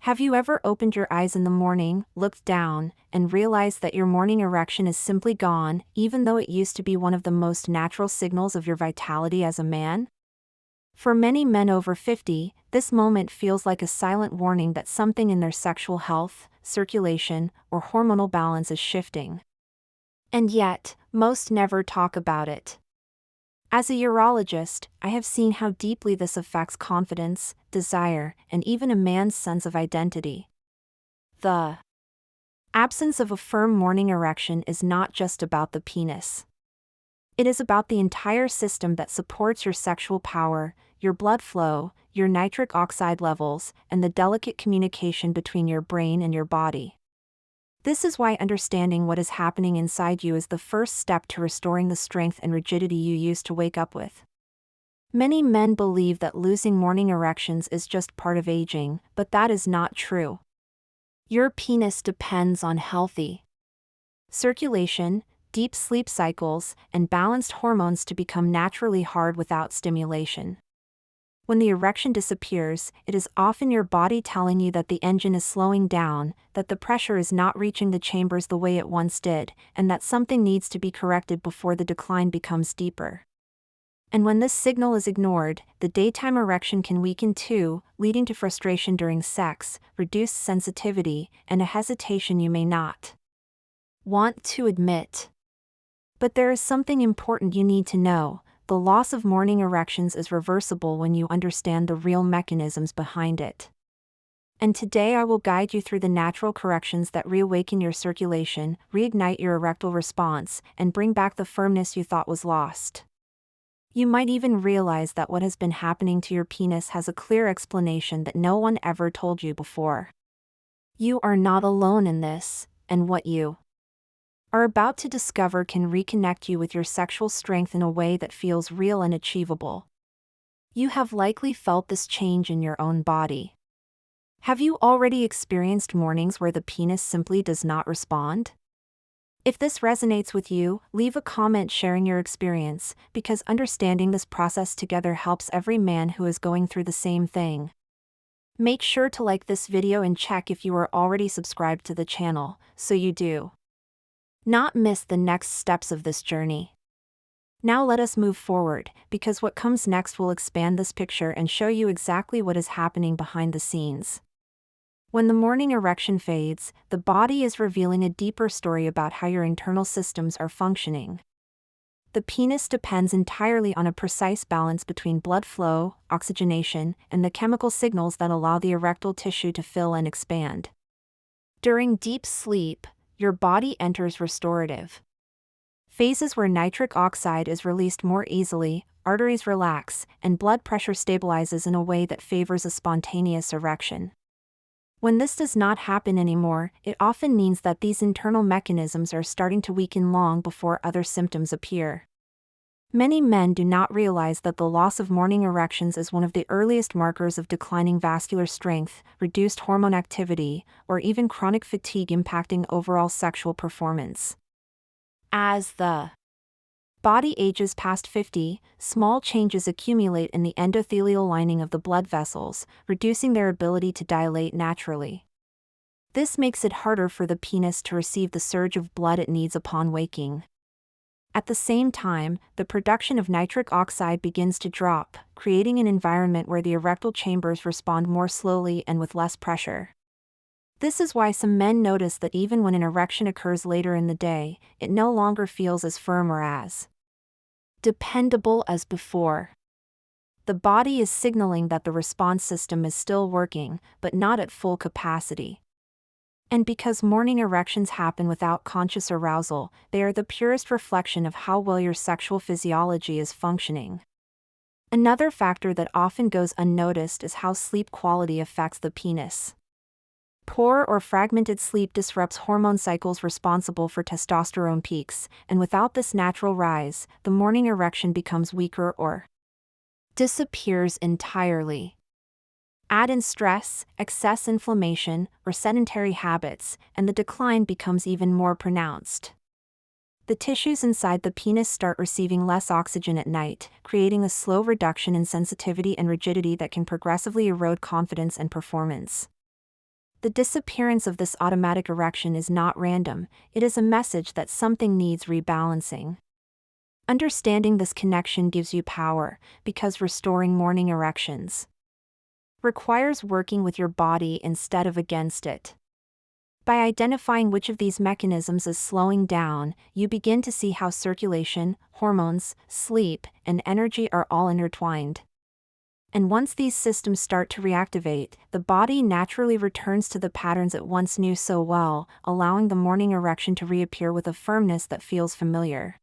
Have you ever opened your eyes in the morning, looked down, and realized that your morning erection is simply gone, even though it used to be one of the most natural signals of your vitality as a man? For many men over 50, this moment feels like a silent warning that something in their sexual health, circulation, or hormonal balance is shifting. And yet, most never talk about it. As a urologist, I have seen how deeply this affects confidence, desire, and even a man's sense of identity. The absence of a firm morning erection is not just about the penis. It is about the entire system that supports your sexual power, your blood flow, your nitric oxide levels, and the delicate communication between your brain and your body. This is why understanding what is happening inside you is the first step to restoring the strength and rigidity you used to wake up with. Many men believe that losing morning erections is just part of aging, but that is not true. Your penis depends on healthy circulation, deep sleep cycles, and balanced hormones to become naturally hard without stimulation. When the erection disappears, it is often your body telling you that the engine is slowing down, that the pressure is not reaching the chambers the way it once did, and that something needs to be corrected before the decline becomes deeper. And when this signal is ignored, the daytime erection can weaken too, leading to frustration during sex, reduced sensitivity, and a hesitation you may not want to admit. But there is something important you need to know. The loss of morning erections is reversible when you understand the real mechanisms behind it. And today I will guide you through the natural corrections that reawaken your circulation, reignite your erectile response, and bring back the firmness you thought was lost. You might even realize that what has been happening to your penis has a clear explanation that no one ever told you before. You are not alone in this, and what you are about to discover can reconnect you with your sexual strength in a way that feels real and achievable. You have likely felt this change in your own body. Have you already experienced mornings where the penis simply does not respond? If this resonates with you, leave a comment sharing your experience, because understanding this process together helps every man who is going through the same thing. Make sure to like this video and check if you are already subscribed to the channel, so you do not miss the next steps of this journey. Now let us move forward, because what comes next will expand this picture and show you exactly what is happening behind the scenes. When the morning erection fades, the body is revealing a deeper story about how your internal systems are functioning. The penis depends entirely on a precise balance between blood flow, oxygenation, and the chemical signals that allow the erectile tissue to fill and expand. During deep sleep, your body enters restorative phases where nitric oxide is released more easily, arteries relax, and blood pressure stabilizes in a way that favors a spontaneous erection. When this does not happen anymore, it often means that these internal mechanisms are starting to weaken long before other symptoms appear. Many men do not realize that the loss of morning erections is one of the earliest markers of declining vascular strength, reduced hormone activity, or even chronic fatigue impacting overall sexual performance. As the body ages past 50, small changes accumulate in the endothelial lining of the blood vessels, reducing their ability to dilate naturally. This makes it harder for the penis to receive the surge of blood it needs upon waking. At the same time, the production of nitric oxide begins to drop, creating an environment where the erectile chambers respond more slowly and with less pressure. This is why some men notice that even when an erection occurs later in the day, it no longer feels as firm or as dependable as before. The body is signaling that the response system is still working, but not at full capacity. And because morning erections happen without conscious arousal, they are the purest reflection of how well your sexual physiology is functioning. Another factor that often goes unnoticed is how sleep quality affects the penis. Poor or fragmented sleep disrupts hormone cycles responsible for testosterone peaks, and without this natural rise, the morning erection becomes weaker or disappears entirely. Add in stress, excess inflammation, or sedentary habits, and the decline becomes even more pronounced. The tissues inside the penis start receiving less oxygen at night, creating a slow reduction in sensitivity and rigidity that can progressively erode confidence and performance. The disappearance of this automatic erection is not random, it is a message that something needs rebalancing. Understanding this connection gives you power, because restoring morning erections requires working with your body instead of against it. By identifying which of these mechanisms is slowing down, you begin to see how circulation, hormones, sleep, and energy are all intertwined. And once these systems start to reactivate, the body naturally returns to the patterns it once knew so well, allowing the morning erection to reappear with a firmness that feels familiar.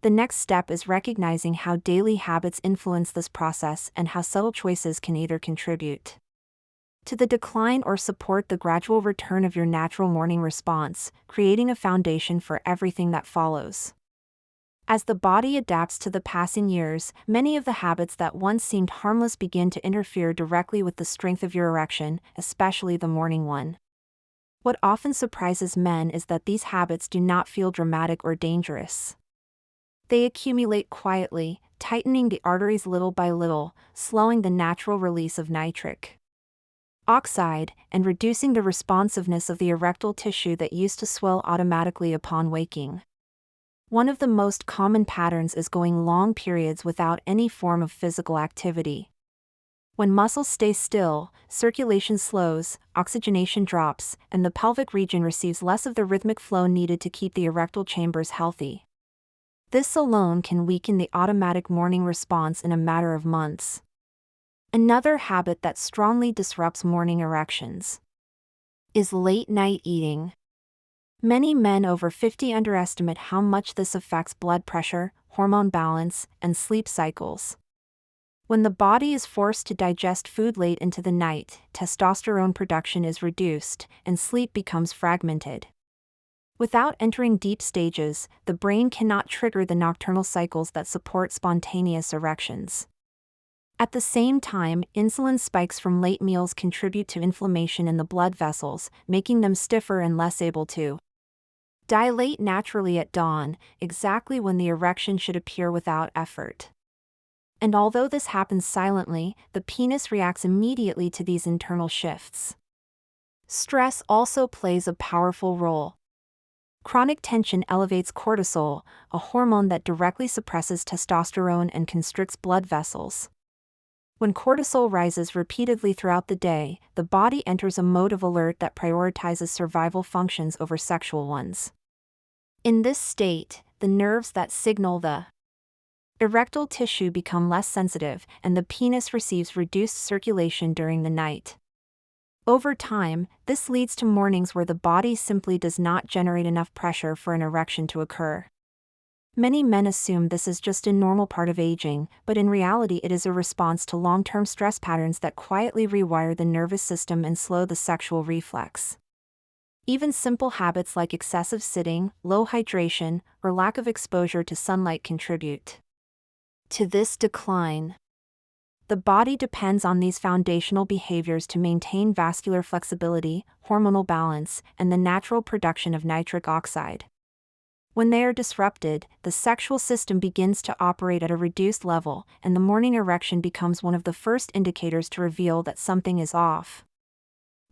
The next step is recognizing how daily habits influence this process and how subtle choices can either contribute to the decline or support the gradual return of your natural morning response, creating a foundation for everything that follows. As the body adapts to the passing years, many of the habits that once seemed harmless begin to interfere directly with the strength of your erection, especially the morning one. What often surprises men is that these habits do not feel dramatic or dangerous. They accumulate quietly, tightening the arteries little by little, slowing the natural release of nitric oxide, and reducing the responsiveness of the erectile tissue that used to swell automatically upon waking. One of the most common patterns is going long periods without any form of physical activity. When muscles stay still, circulation slows, oxygenation drops, and the pelvic region receives less of the rhythmic flow needed to keep the erectile chambers healthy. This alone can weaken the automatic morning response in a matter of months. Another habit that strongly disrupts morning erections is late-night eating. Many men over 50 underestimate how much this affects blood pressure, hormone balance, and sleep cycles. When the body is forced to digest food late into the night, testosterone production is reduced, and sleep becomes fragmented. Without entering deep stages, the brain cannot trigger the nocturnal cycles that support spontaneous erections. At the same time, insulin spikes from late meals contribute to inflammation in the blood vessels, making them stiffer and less able to dilate naturally at dawn, exactly when the erection should appear without effort. And although this happens silently, the penis reacts immediately to these internal shifts. Stress also plays a powerful role. Chronic tension elevates cortisol, a hormone that directly suppresses testosterone and constricts blood vessels. When cortisol rises repeatedly throughout the day, the body enters a mode of alert that prioritizes survival functions over sexual ones. In this state, the nerves that signal the erectile tissue become less sensitive, and the penis receives reduced circulation during the night. Over time, this leads to mornings where the body simply does not generate enough pressure for an erection to occur. Many men assume this is just a normal part of aging, but in reality it is a response to long-term stress patterns that quietly rewire the nervous system and slow the sexual reflex. Even simple habits like excessive sitting, low hydration, or lack of exposure to sunlight contribute to this decline. The body depends on these foundational behaviors to maintain vascular flexibility, hormonal balance, and the natural production of nitric oxide. When they are disrupted, the sexual system begins to operate at a reduced level, and the morning erection becomes one of the first indicators to reveal that something is off.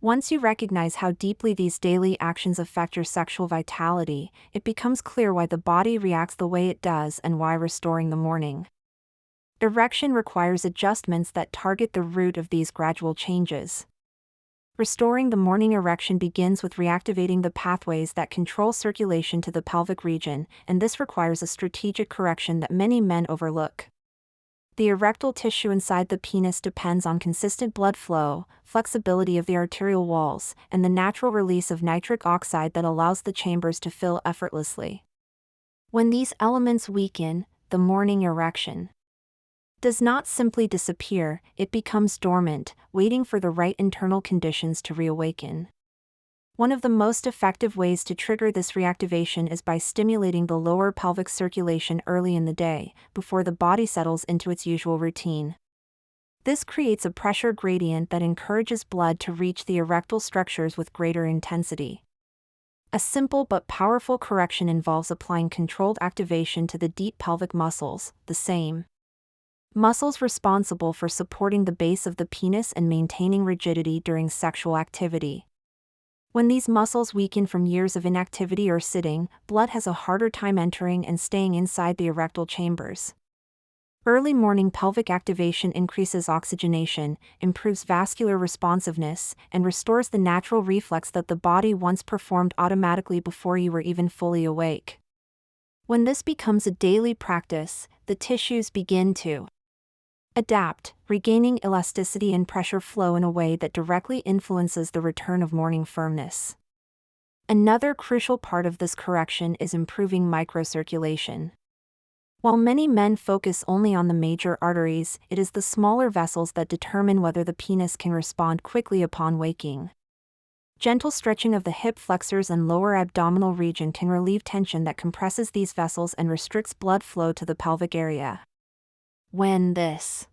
Once you recognize how deeply these daily actions affect your sexual vitality, it becomes clear why the body reacts the way it does and why restoring the morning erection requires adjustments that target the root of these gradual changes. Restoring the morning erection begins with reactivating the pathways that control circulation to the pelvic region, and this requires a strategic correction that many men overlook. The erectile tissue inside the penis depends on consistent blood flow, flexibility of the arterial walls, and the natural release of nitric oxide that allows the chambers to fill effortlessly. When these elements weaken, the morning erection does not simply disappear, it becomes dormant, waiting for the right internal conditions to reawaken. One of the most effective ways to trigger this reactivation is by stimulating the lower pelvic circulation early in the day, before the body settles into its usual routine. This creates a pressure gradient that encourages blood to reach the erectile structures with greater intensity. A simple but powerful correction involves applying controlled activation to the deep pelvic muscles, the same muscles responsible for supporting the base of the penis and maintaining rigidity during sexual activity. When these muscles weaken from years of inactivity or sitting, blood has a harder time entering and staying inside the erectile chambers. Early morning pelvic activation increases oxygenation, improves vascular responsiveness, and restores the natural reflex that the body once performed automatically before you were even fully awake. When this becomes a daily practice, the tissues begin to adapt, regaining elasticity and pressure flow in a way that directly influences the return of morning firmness. Another crucial part of this correction is improving microcirculation. While many men focus only on the major arteries, it is the smaller vessels that determine whether the penis can respond quickly upon waking. Gentle stretching of the hip flexors and lower abdominal region can relieve tension that compresses these vessels and restricts blood flow to the pelvic area. When this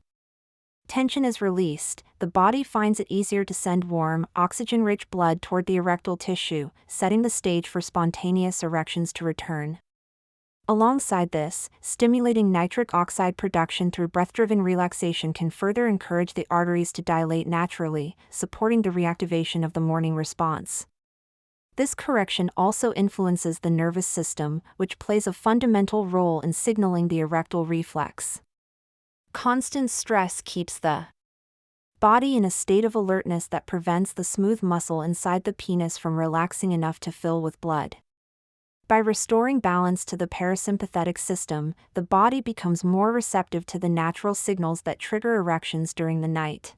tension is released, the body finds it easier to send warm, oxygen-rich blood toward the erectile tissue, setting the stage for spontaneous erections to return. Alongside this, stimulating nitric oxide production through breath-driven relaxation can further encourage the arteries to dilate naturally, supporting the reactivation of the morning response. This correction also influences the nervous system, which plays a fundamental role in signaling the erectile reflex. Constant stress keeps the body in a state of alertness that prevents the smooth muscle inside the penis from relaxing enough to fill with blood. By restoring balance to the parasympathetic system, the body becomes more receptive to the natural signals that trigger erections during the night.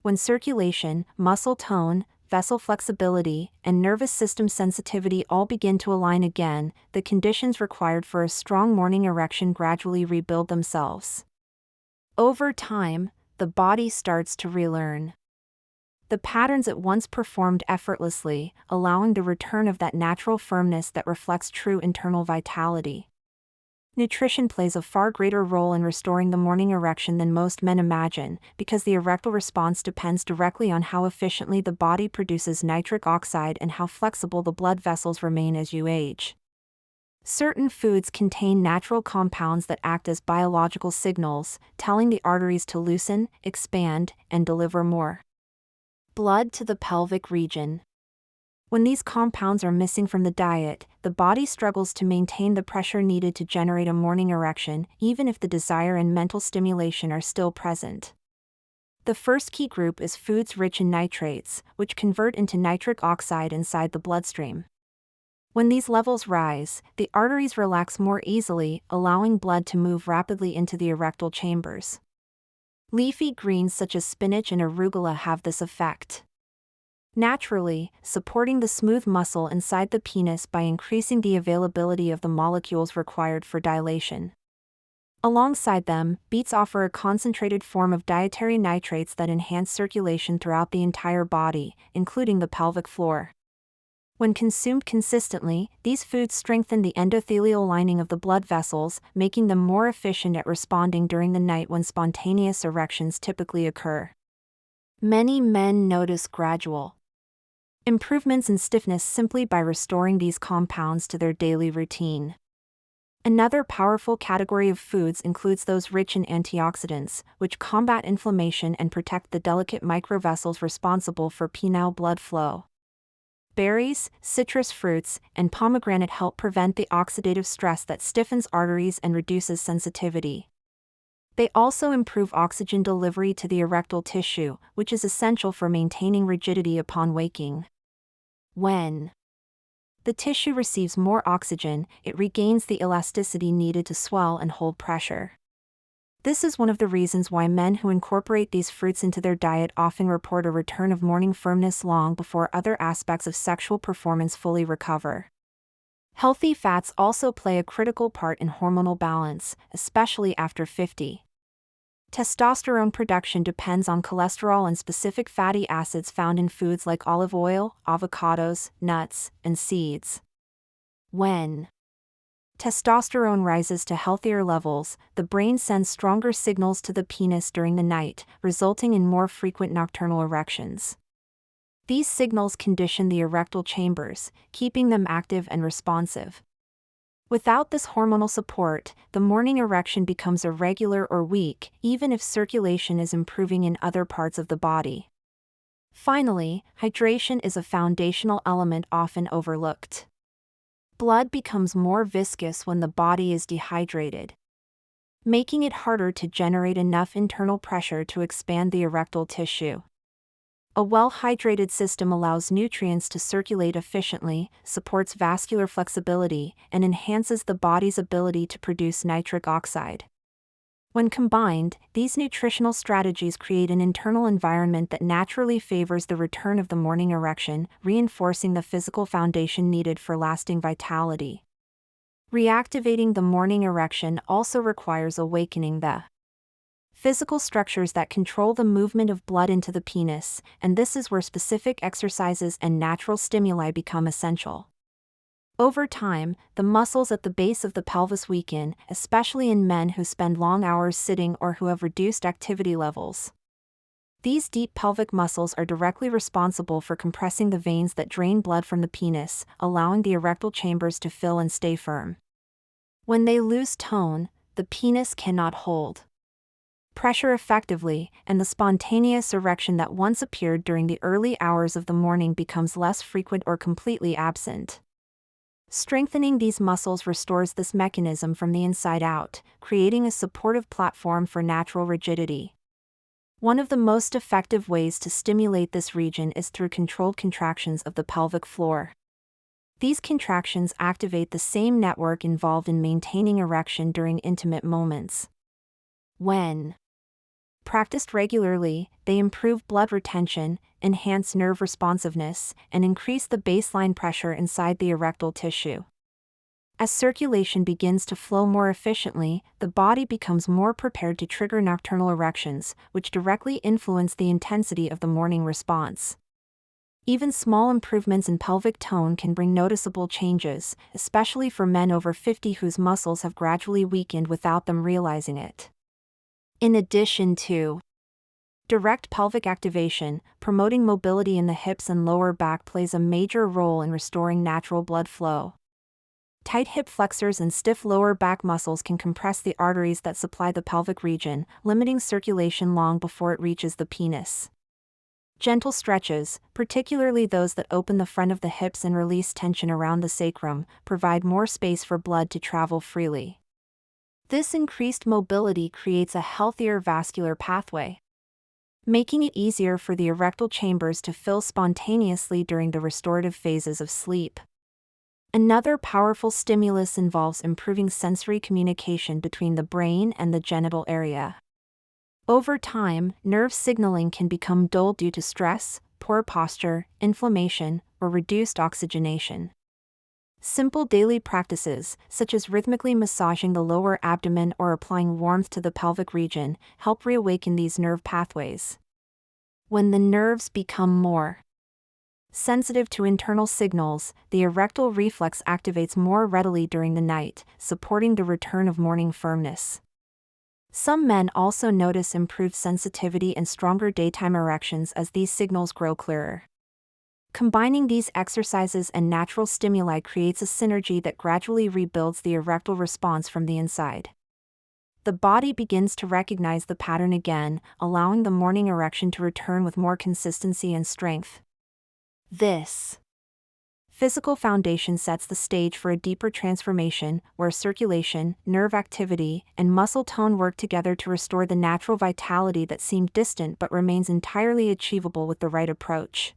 When circulation, muscle tone, vessel flexibility, and nervous system sensitivity all begin to align again, the conditions required for a strong morning erection gradually rebuild themselves. Over time, the body starts to relearn the patterns it once performed effortlessly, allowing the return of that natural firmness that reflects true internal vitality. Nutrition plays a far greater role in restoring the morning erection than most men imagine, because the erectile response depends directly on how efficiently the body produces nitric oxide and how flexible the blood vessels remain as you age. Certain foods contain natural compounds that act as biological signals, telling the arteries to loosen, expand, and deliver more blood to the pelvic region. When these compounds are missing from the diet, the body struggles to maintain the pressure needed to generate a morning erection, even if the desire and mental stimulation are still present. The first key group is foods rich in nitrates, which convert into nitric oxide inside the bloodstream. When these levels rise, the arteries relax more easily, allowing blood to move rapidly into the erectile chambers. Leafy greens such as spinach and arugula have this effect, naturally supporting the smooth muscle inside the penis by increasing the availability of the molecules required for dilation. Alongside them, beets offer a concentrated form of dietary nitrates that enhance circulation throughout the entire body, including the pelvic floor. When consumed consistently, these foods strengthen the endothelial lining of the blood vessels, making them more efficient at responding during the night when spontaneous erections typically occur. Many men notice gradual improvements in stiffness simply by restoring these compounds to their daily routine. Another powerful category of foods includes those rich in antioxidants, which combat inflammation and protect the delicate microvessels responsible for penile blood flow. Berries, citrus fruits, and pomegranate help prevent the oxidative stress that stiffens arteries and reduces sensitivity. They also improve oxygen delivery to the erectile tissue, which is essential for maintaining rigidity upon waking. When the tissue receives more oxygen, it regains the elasticity needed to swell and hold pressure. This is one of the reasons why men who incorporate these fruits into their diet often report a return of morning firmness long before other aspects of sexual performance fully recover. Healthy fats also play a critical part in hormonal balance, especially after 50. Testosterone production depends on cholesterol and specific fatty acids found in foods like olive oil, avocados, nuts, and seeds. When testosterone rises to healthier levels, the brain sends stronger signals to the penis during the night, resulting in more frequent nocturnal erections. These signals condition the erectile chambers, keeping them active and responsive. Without this hormonal support, the morning erection becomes irregular or weak, even if circulation is improving in other parts of the body. Finally, hydration is a foundational element often overlooked. Blood becomes more viscous when the body is dehydrated, making it harder to generate enough internal pressure to expand the erectile tissue. A well-hydrated system allows nutrients to circulate efficiently, supports vascular flexibility, and enhances the body's ability to produce nitric oxide. When combined, these nutritional strategies create an internal environment that naturally favors the return of the morning erection, reinforcing the physical foundation needed for lasting vitality. Reactivating the morning erection also requires awakening the physical structures that control the movement of blood into the penis, and this is where specific exercises and natural stimuli become essential. Over time, the muscles at the base of the pelvis weaken, especially in men who spend long hours sitting or who have reduced activity levels. These deep pelvic muscles are directly responsible for compressing the veins that drain blood from the penis, allowing the erectile chambers to fill and stay firm. When they lose tone, the penis cannot hold pressure effectively, and the spontaneous erection that once appeared during the early hours of the morning becomes less frequent or completely absent. Strengthening these muscles restores this mechanism from the inside out, creating a supportive platform for natural rigidity. One of the most effective ways to stimulate this region is through controlled contractions of the pelvic floor. These contractions activate the same network involved in maintaining erection during intimate moments. When practiced regularly, they improve blood retention, enhance nerve responsiveness, and increase the baseline pressure inside the erectile tissue. As circulation begins to flow more efficiently, the body becomes more prepared to trigger nocturnal erections, which directly influence the intensity of the morning response. Even small improvements in pelvic tone can bring noticeable changes, especially for men over 50 whose muscles have gradually weakened without them realizing it. In addition to direct pelvic activation, promoting mobility in the hips and lower back plays a major role in restoring natural blood flow. Tight hip flexors and stiff lower back muscles can compress the arteries that supply the pelvic region, limiting circulation long before it reaches the penis. Gentle stretches, particularly those that open the front of the hips and release tension around the sacrum, provide more space for blood to travel freely. This increased mobility creates a healthier vascular pathway, making it easier for the erectile chambers to fill spontaneously during the restorative phases of sleep. Another powerful stimulus involves improving sensory communication between the brain and the genital area. Over time, nerve signaling can become dull due to stress, poor posture, inflammation, or reduced oxygenation. Simple daily practices, such as rhythmically massaging the lower abdomen or applying warmth to the pelvic region, help reawaken these nerve pathways. When the nerves become more sensitive to internal signals, the erectile reflex activates more readily during the night, supporting the return of morning firmness. Some men also notice improved sensitivity and stronger daytime erections as these signals grow clearer. Combining these exercises and natural stimuli creates a synergy that gradually rebuilds the erectile response from the inside. The body begins to recognize the pattern again, allowing the morning erection to return with more consistency and strength. This physical foundation sets the stage for a deeper transformation, where circulation, nerve activity, and muscle tone work together to restore the natural vitality that seemed distant but remains entirely achievable with the right approach.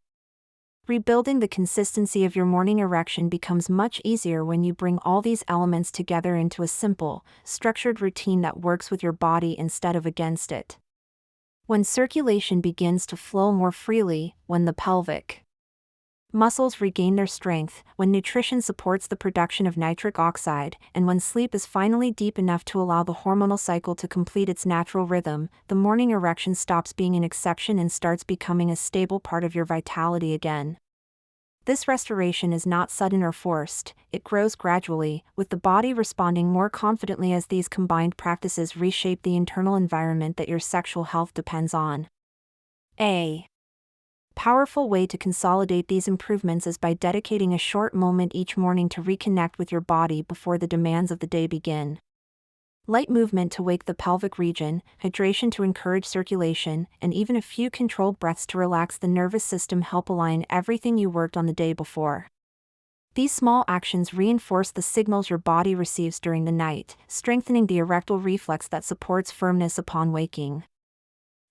Rebuilding the consistency of your morning erection becomes much easier when you bring all these elements together into a simple, structured routine that works with your body instead of against it. When circulation begins to flow more freely, when the pelvic muscles regain their strength, when nutrition supports the production of nitric oxide, and when sleep is finally deep enough to allow the hormonal cycle to complete its natural rhythm, the morning erection stops being an exception and starts becoming a stable part of your vitality again. This restoration is not sudden or forced, it grows gradually, with the body responding more confidently as these combined practices reshape the internal environment that your sexual health depends on. A powerful way to consolidate these improvements is by dedicating a short moment each morning to reconnect with your body before the demands of the day begin. Light movement to wake the pelvic region, hydration to encourage circulation, and even a few controlled breaths to relax the nervous system help align everything you worked on the day before. These small actions reinforce the signals your body receives during the night, strengthening the erectile reflex that supports firmness upon waking.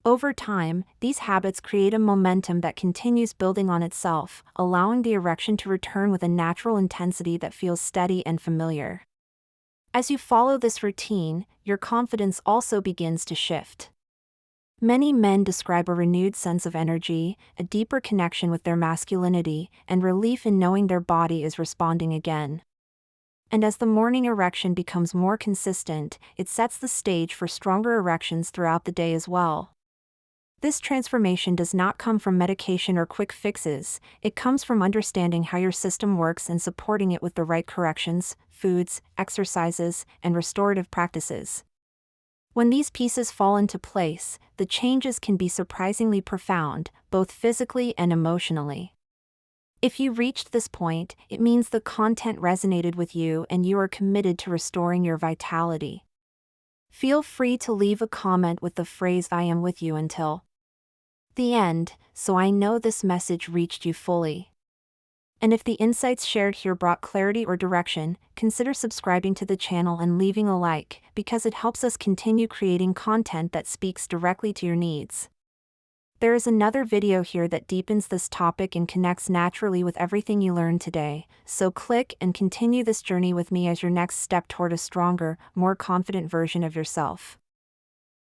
Over time, these habits create a momentum that continues building on itself, allowing the erection to return with a natural intensity that feels steady and familiar. As you follow this routine, your confidence also begins to shift. Many men describe a renewed sense of energy, a deeper connection with their masculinity, and relief in knowing their body is responding again. And as the morning erection becomes more consistent, it sets the stage for stronger erections throughout the day as well. This transformation does not come from medication or quick fixes, it comes from understanding how your system works and supporting it with the right corrections, foods, exercises, and restorative practices. When these pieces fall into place, the changes can be surprisingly profound, both physically and emotionally. If you reached this point, it means the content resonated with you and you are committed to restoring your vitality. Feel free to leave a comment with the phrase "I am with you until the end," so I know this message reached you fully. And if the insights shared here brought clarity or direction, consider subscribing to the channel and leaving a like, because it helps us continue creating content that speaks directly to your needs. There is another video here that deepens this topic and connects naturally with everything you learned today, so click and continue this journey with me as your next step toward a stronger, more confident version of yourself.